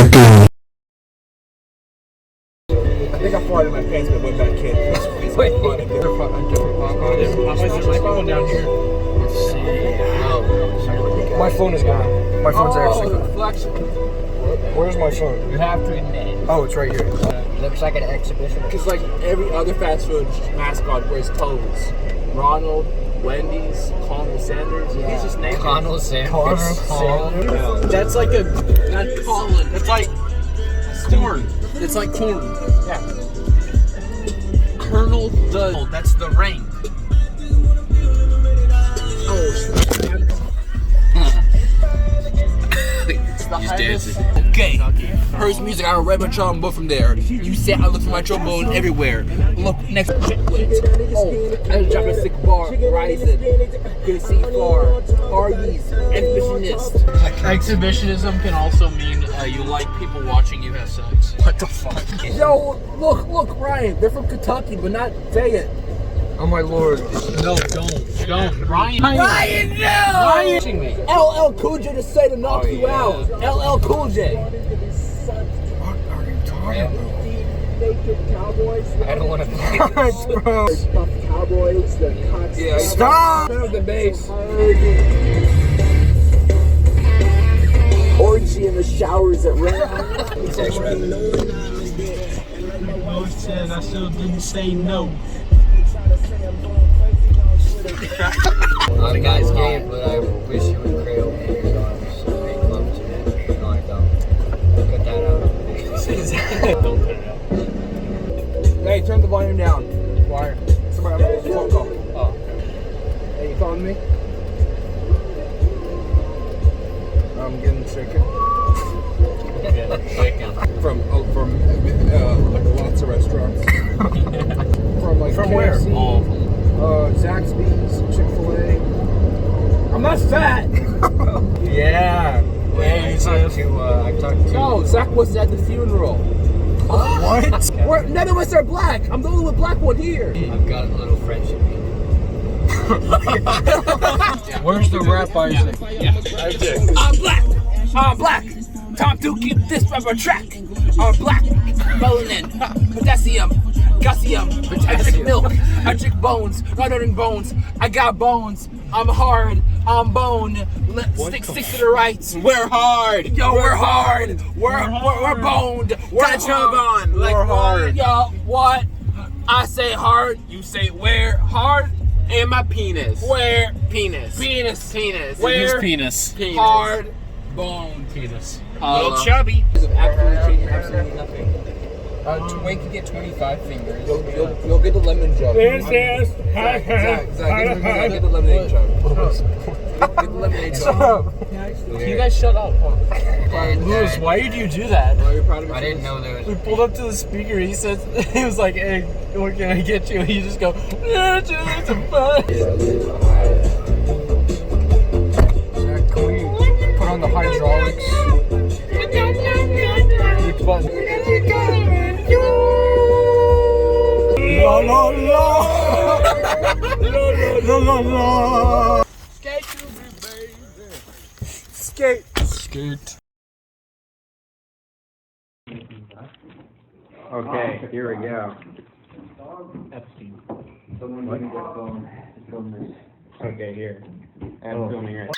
I think I farted in my pants, but went back in. Wait, a different Popeyes. There's like one down here. Let's see. My phone is gone. My phone's actually gone. Where's my phone? You have to admit. Oh, it's right here. Looks like an exhibition. Because like every other fast food mascot wears toes. Ronald, Wendy's, Colonel Sanders. Yeah. He's just named Colonel Sanders. That's like a not Colin. It's like corn. It's like corn. Yeah. Colonel the. That's the rank. He's dancing. Okay. Heard some music. I read my trombone from there. You said I look for my trombone everywhere. Look next. Oh, I dropped a sick bar. Rising. Good see far. Hardy's. Exhibitionist. Exhibitionism can also mean you like people watching you have sex. What the fuck? Yo, look, Ryan. They're from Kentucky, but not Fayette. Oh my lord. No, don't. Ryan, no! Ryan, me. LL Cool J just said to knock you out. LL Cool J. What are you talking about? I don't want to play Yes, bro. Cowboys, the Cox. Yeah, stop! The bass. Orgy in the showers at Red. I still didn't say no. Not a guy's game, but I wish you would cradle me in your arms and make love to me. No, I don't. Cut that out. Don't put it out. Hey, turn the volume down. Why? Somebody on the phone call. Oh. Hey, you calling me? I'm getting chicken. Chicken. From like lots of restaurants. From where? KFC, All of them. Zaxby's, Chick-fil-A. I'm not fat. Yeah. I talked to. No, Zach wasn't at the funeral. What? None of us are black. I'm the only black one here. I've got a little friendship here. Where's the rap Isaac? I'm black. Time to keep this rubber track. I'm black. Melanin. Potassium. Calcium. I drink milk. I drink bones. I don't drink bones. I got bones. I'm hard. I'm bone. Stick to the right. We're hard. Yo, we're hard. We're boned. We're hard. We're hard. Yo, what? I say hard. You say where? Hard. And my penis. Where? Penis. Penis. Penis. Where? Penis. Penis. Hard. Bone. Penis. Little chubby. Absolutely nothing. Wait to get 25 fingers. You'll get the lemon jug. Zach, get the lemonade jug. Get the lemonade jug. Can you guys shut up? Lewis, why did you do that? Are you proud of me? I didn't know there was. We pulled up to the speaker. He said, he was like, "Hey, what can I get you?" And you just go, "Yeah, it's a fun." Zach, can we put on the hydraulics? Which button? La la la! La la la! Skate to me, baby. Skate! Skate. Okay, here we go. Epstein. Okay, here. I'm filming right.